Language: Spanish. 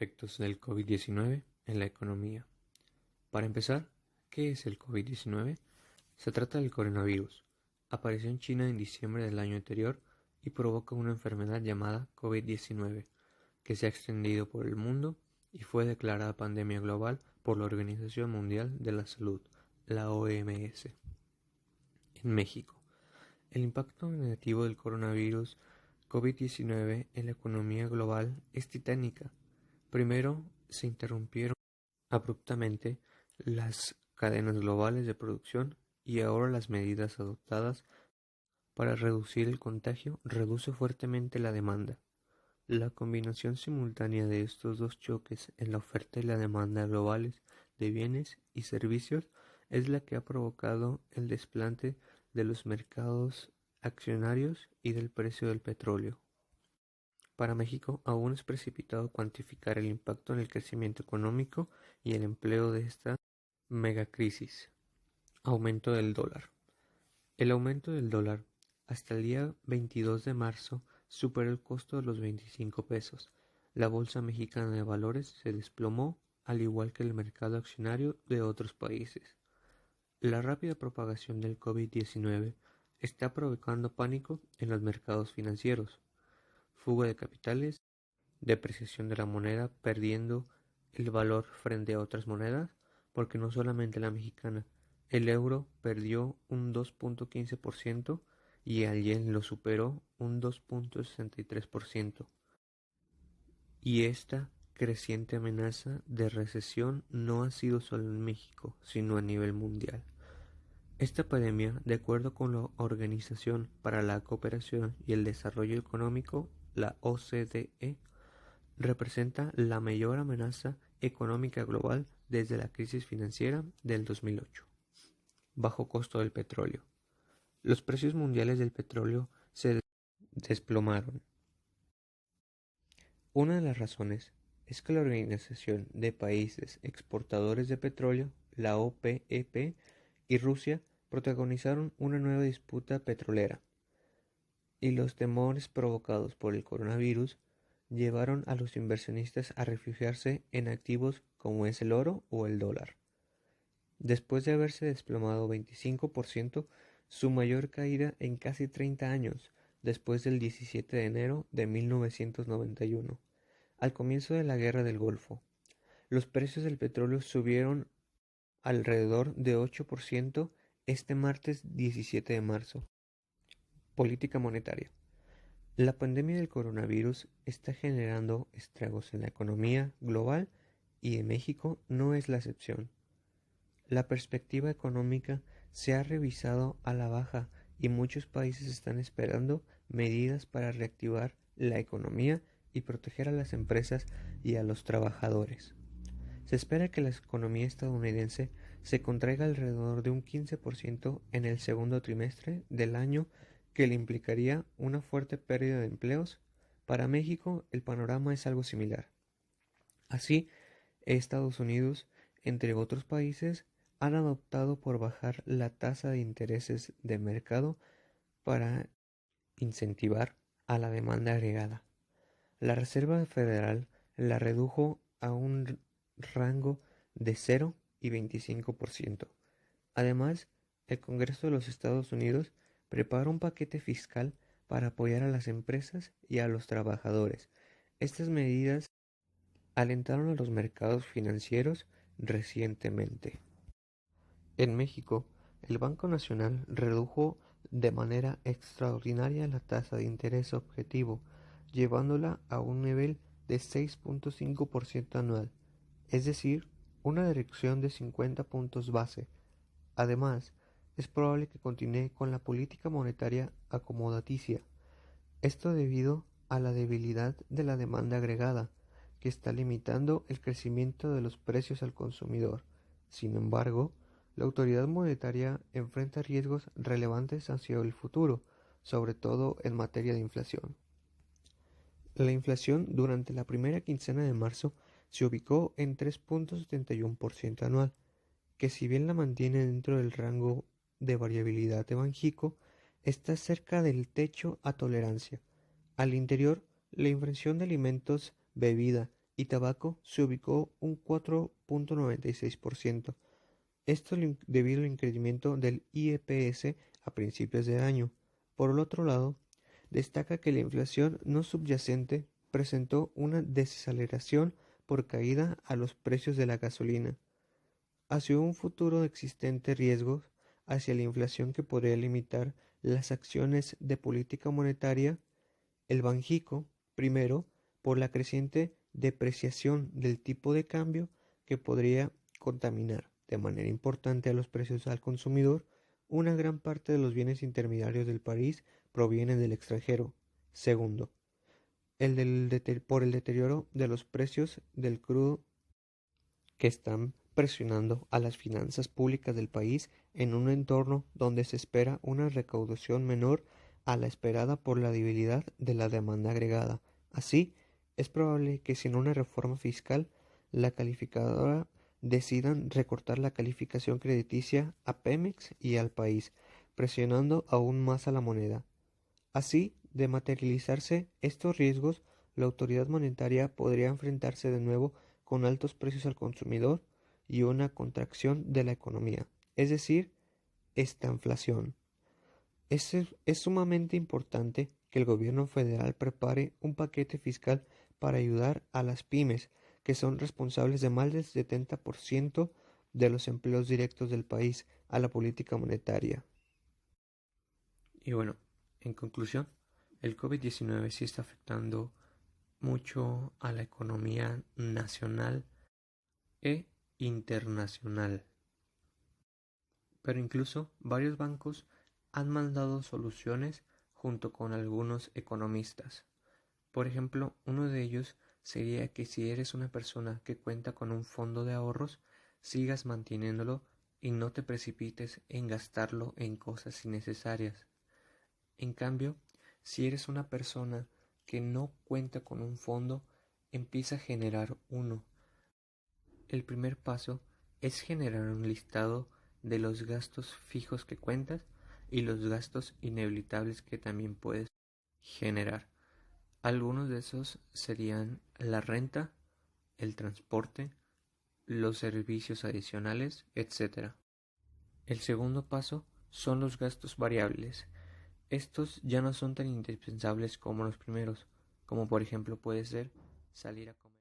efectos del COVID-19 en la economía. Para empezar, ¿qué es el COVID-19? Se trata del coronavirus. Apareció en China en diciembre del año anterior y provoca una enfermedad llamada COVID-19, que se ha extendido por el mundo y fue declarada pandemia global por la Organización Mundial de la Salud, la OMS. En México, el impacto negativo del coronavirus COVID-19 en la economía global es titánica. Primero, se interrumpieron abruptamente las cadenas globales de producción y ahora las medidas adoptadas para reducir el contagio reduce fuertemente la demanda. La combinación simultánea de estos dos choques en la oferta y la demanda globales de bienes y servicios es la que ha provocado el desplante de los mercados accionarios y del precio del petróleo. Para México aún es precipitado cuantificar el impacto en el crecimiento económico y el empleo de esta megacrisis. Aumento del dólar. El aumento del dólar hasta el día 22 de marzo superó el costo de los 25 pesos. La Bolsa Mexicana de Valores se desplomó, al igual que el mercado accionario de otros países. La rápida propagación del COVID-19 está provocando pánico en los mercados financieros, fuga de capitales, depreciación de la moneda perdiendo el valor frente a otras monedas, porque no solamente la mexicana, el euro perdió un 2.15% y el yen lo superó un 2.63%. Y esta creciente amenaza de recesión no ha sido solo en México, sino a nivel mundial. Esta pandemia, de acuerdo con la Organización para la Cooperación y el Desarrollo Económico, la OCDE, representa la mayor amenaza económica global desde la crisis financiera del 2008. Bajo costo del petróleo. Los precios mundiales del petróleo se desplomaron. Una de las razones es que la Organización de Países Exportadores de Petróleo, la OPEP, y Rusia protagonizaron una nueva disputa petrolera, y los temores provocados por el coronavirus llevaron a los inversionistas a refugiarse en activos como es el oro o el dólar. Después de haberse desplomado 25%, su mayor caída en casi 30 años, después del 17 de enero de 1991, al comienzo de la Guerra del Golfo. Los precios del petróleo subieron alrededor de 8% este martes 17 de marzo. Política monetaria. La pandemia del coronavirus está generando estragos en la economía global y en México no es la excepción. La perspectiva económica se ha revisado a la baja y muchos países están esperando medidas para reactivar la economía y proteger a las empresas y a los trabajadores. Se espera que la economía estadounidense se contraiga alrededor de un 15% en el segundo trimestre del año, que le implicaría una fuerte pérdida de empleos. Para México el panorama es algo similar. Así, Estados Unidos, entre otros países, han optado por bajar la tasa de intereses de mercado para incentivar a la demanda agregada. La Reserva Federal la redujo a un rango de 0 y 25%. Además, el Congreso de los Estados Unidos prepara un paquete fiscal para apoyar a las empresas y a los trabajadores. Estas medidas alentaron a los mercados financieros recientemente. En México, el Banco Nacional redujo de manera extraordinaria la tasa de interés objetivo, llevándola a un nivel de 6.5% anual, es decir, una reducción de 50 puntos base. Además, es probable que continúe con la política monetaria acomodaticia, esto debido a la debilidad de la demanda agregada, que está limitando el crecimiento de los precios al consumidor. Sin embargo, la autoridad monetaria enfrenta riesgos relevantes hacia el futuro, sobre todo en materia de inflación. La inflación durante la primera quincena de marzo se ubicó en 3.71% anual, que si bien la mantiene dentro del rango de variabilidad de Banxico, está cerca del techo a tolerancia. Al interior, la inflación de alimentos, bebida y tabaco se ubicó un 4.96%. Esto debido al incremento del IEPS a principios de año. Por el otro lado, destaca que la inflación no subyacente presentó una desaceleración por caída a los precios de la gasolina. Hacia un futuro existente riesgos hacia la inflación que podría limitar las acciones de política monetaria, el Banjico, primero, por la creciente depreciación del tipo de cambio que podría contaminar de manera importante a los precios al consumidor. Una gran parte de los bienes intermediarios del país provienen del extranjero. Segundo, por el deterioro de los precios del crudo que están presionando a las finanzas públicas del país en un entorno donde se espera una recaudación menor a la esperada por la debilidad de la demanda agregada. Así, es probable que sin una reforma fiscal, la calificadora decidan recortar la calificación crediticia a Pemex y al país, presionando aún más a la moneda. Así, de materializarse estos riesgos, la autoridad monetaria podría enfrentarse de nuevo con altos precios al consumidor y una contracción de la economía, es decir, estanflación. Es sumamente importante que el gobierno federal prepare un paquete fiscal para ayudar a las pymes, que son responsables de más del 70% de los empleos directos del país, a la política monetaria. Y bueno, en conclusión, el COVID-19 sí está afectando mucho a la economía nacional e internacional. Pero incluso varios bancos han mandado soluciones junto con algunos economistas. Por ejemplo, uno de ellos sería que si eres una persona que cuenta con un fondo de ahorros, sigas manteniéndolo y no te precipites en gastarlo en cosas innecesarias. En cambio, si eres una persona que no cuenta con un fondo, empieza a generar uno. El primer paso es generar un listado de los gastos fijos que cuentas y los gastos inevitables que también puedes generar. Algunos de esos serían la renta, el transporte, los servicios adicionales, etc. El segundo paso son los gastos variables. Estos ya no son tan indispensables como los primeros, como por ejemplo puede ser salir a comer.